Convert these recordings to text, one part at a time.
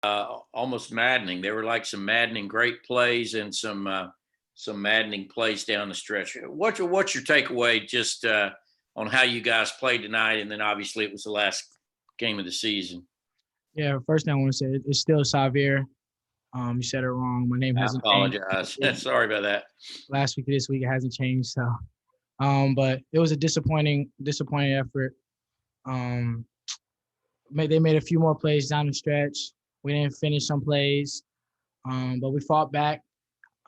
almost maddening. There were like some maddening great plays and some maddening plays down the stretch. What's your takeaway just on how you guys played tonight? And then obviously it was the last game of the season. Yeah, first thing I want to say, it's still Sahvir. You said it wrong. My name I hasn't changed. apologize. Sorry about that. Last week to this week, it hasn't changed. So, but it was a disappointing effort. Um, they made a few more plays down the stretch. We didn't finish some plays, but we fought back.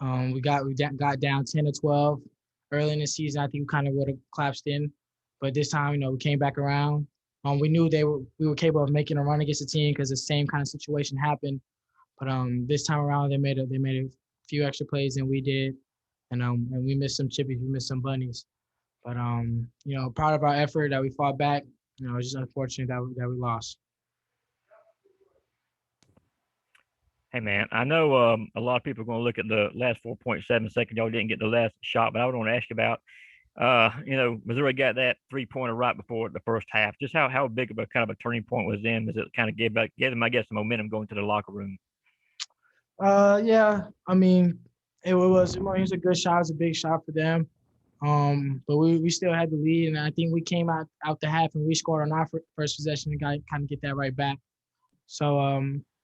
We got down 10 to 12 early in the season. I think we kind of would have collapsed in, but this time, we came back around. We knew we were capable of making a run against the team because the same kind of situation happened. But this time around, they made a few extra plays than we did, and we missed some chippies, we missed some bunnies. But proud of our effort that we fought back. It's just unfortunate that we lost. Hey man, I know a lot of people are going to look at the last 4.7 seconds. Y'all didn't get the last shot, but I want to ask you about, Missouri got that 3-pointer right before the first half. Just how big of a kind of a turning point was them? Does it kind of give them, I guess, some momentum going to the locker room? Yeah. I mean, it was a good shot. It was a big shot for them. But we still had the lead, and I think we came out the half and we scored on our first possession and got kind of get that right back. So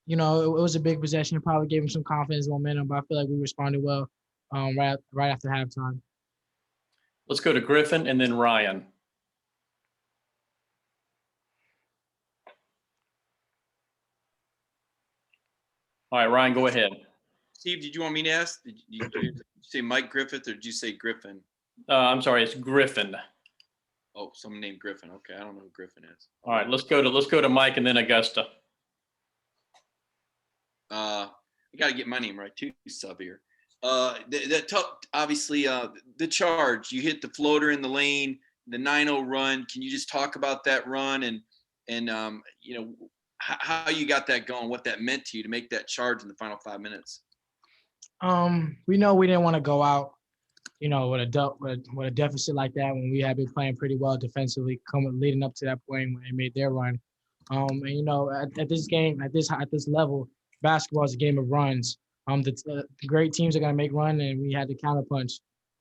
it was a big possession. It probably gave them some confidence, momentum, but I feel like we responded well right after halftime. Let's go to Griffin and then Ryan. All right, Ryan, go ahead. Steve, did you want me to ask? Did you say Mike Griffith or did you say Griffin? I'm sorry, it's Griffin. Oh, someone named Griffin. Okay, I don't know who Griffin is. All right, let's go to Mike and then Augusta. I got to get my name right too, Sahvir. Obviously, the charge. You hit the floater in the lane, the 9-0 run. Can you just talk about that run and how you got that going, what that meant to you to make that charge in the final 5 minutes? We know we didn't want to go out, with a deficit like that when we had been playing pretty well defensively, leading up to that point when they made their run. At this game, at this level, basketball is a game of runs. The great teams are gonna make run, and we had to counterpunch.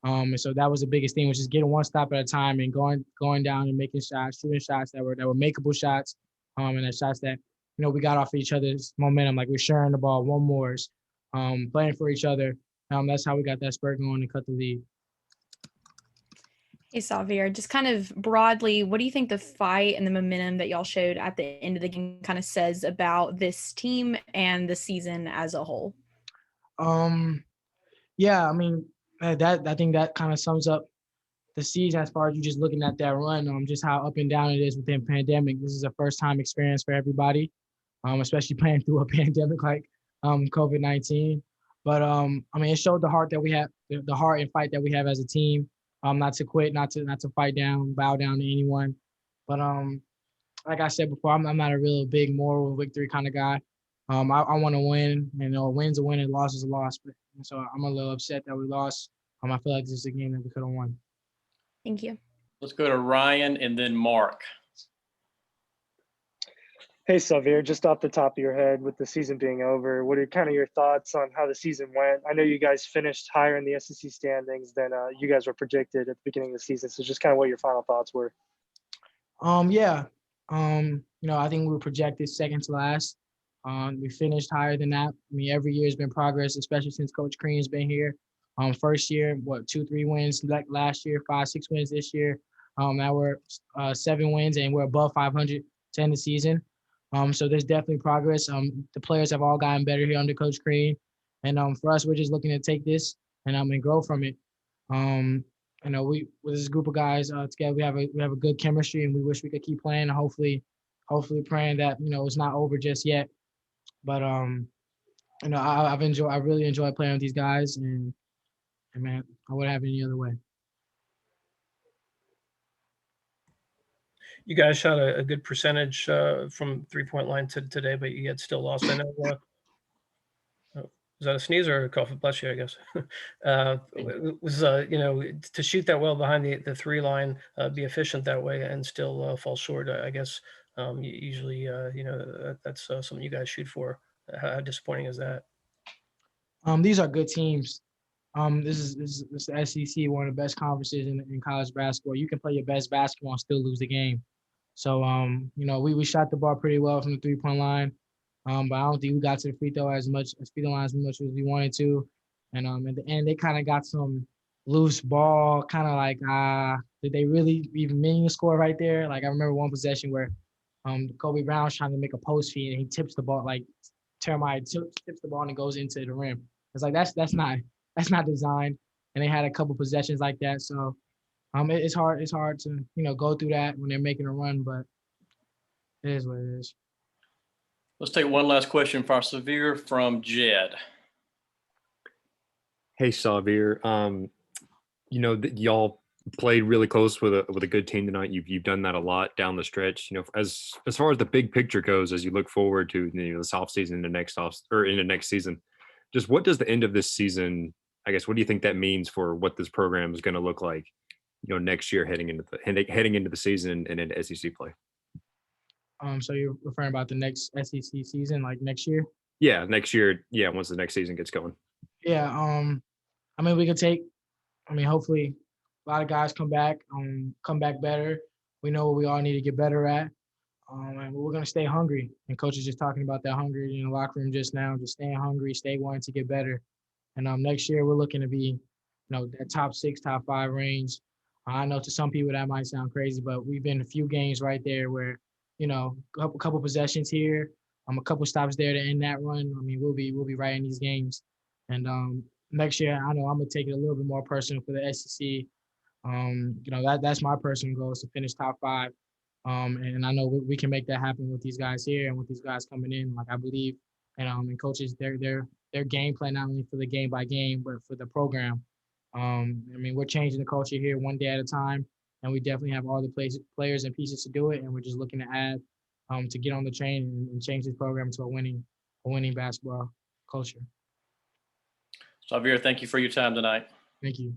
And so that was the biggest thing, which is getting one stop at a time and going down and making shots, shooting shots that were makeable shots, and the shots that we got off of each other's momentum, like we're sharing the ball, one mores, playing for each other. That's how we got that spurt going and cut the lead. Hey, Sahvir, just kind of broadly, what do you think the fight and the momentum that y'all showed at the end of the game kind of says about this team and the season as a whole? Yeah, I mean, I think that kind of sums up the season as far as you just looking at that run, just how up and down it is within pandemic. This is a first-time experience for everybody, especially playing through a pandemic like COVID-19. But it showed the heart that we have, the heart and fight that we have as a team. Not to quit, not to fight down, bow down to anyone. But like I said before, I'm not a real big moral victory kind of guy. I want to win, and a win's a win and a loss is a loss. But so I'm a little upset that we lost. I feel like this is a game that we could have won. Thank you. Let's go to Ryan and then Mark. Hey, Sahvir, just off the top of your head, with the season being over, what are kind of your thoughts on how the season went? I know you guys finished higher in the SEC standings than you guys were predicted at the beginning of the season. So just kind of what your final thoughts were. Yeah. I think we were projected second to last. We finished higher than that. I mean, every year has been progress, especially since Coach Crean's been here. First year, 2-3 wins like last year, 5-6 wins this year. Now we're 7 wins and we're above 500 to end the season. So there's definitely progress. The players have all gotten better here under Coach Crean, and for us, we're just looking to take this and grow from it. We with this group of guys together, we have a good chemistry, and we wish we could keep playing. And hopefully praying that it's not over just yet. But I really enjoy playing with these guys, and man, I wouldn't have it any other way. You guys shot a good percentage from 3-point line today, but you had still lost. I know. Was that a sneeze or a cough? Bless you, I guess. Was to shoot that well behind the 3 line, be efficient that way, and still fall short. I guess usually that's something you guys shoot for. How disappointing is that? These are good teams. This is the SEC, one of the best conferences in college basketball. You can play your best basketball and still lose the game. So, we shot the ball pretty well from the 3-point line, but I don't think we got to the free throw free throw line as much as we wanted to. And at the end, they kind of got some loose ball, kind of like, did they really even mean to score right there? Like I remember one possession where Kobe Brown's trying to make a post feed and he tips the ball, like Jeremiah tips the ball and it goes into the rim. It's like that's not designed. And they had a couple possessions like that. So it's hard to, go through that when they're making a run, but it is what it is. Let's take one last question for Sahvir from Jed. Hey, Sahvir. Y'all played really close with a good team tonight. You've done that a lot down the stretch. As far as the big picture goes, as you look forward to this off season, into next season, just what does the end of this season? I guess what do you think that means for what this program is going to look like? Next year heading into the season and into SEC play. So you're referring about the next SEC season, like next year? Yeah, next year. Yeah, once the next season gets going. Yeah. We could hopefully a lot of guys come back better. We know what we all need to get better at. And we're going to stay hungry. And coach is just talking about that hungry in the locker room just now, just staying hungry, stay wanting to get better. And next year we're looking to be, that top 6, top 5 range. I know to some people that might sound crazy, but we've been a few games right there where, a couple possessions here, a couple stops there to end that run. We'll be right in these games. And next year, I know I'm gonna take it a little bit more personal for the SEC. That's my personal goal is to finish top 5. And I know we can make that happen with these guys here and with these guys coming in. Like I believe, and coaches, their game plan not only for the game by game, but for the program. We're changing the culture here one day at a time, and we definitely have all the players and pieces to do it. And we're just looking to add to get on the train and change this program to a winning basketball culture. Sahvir, thank you for your time tonight. Thank you.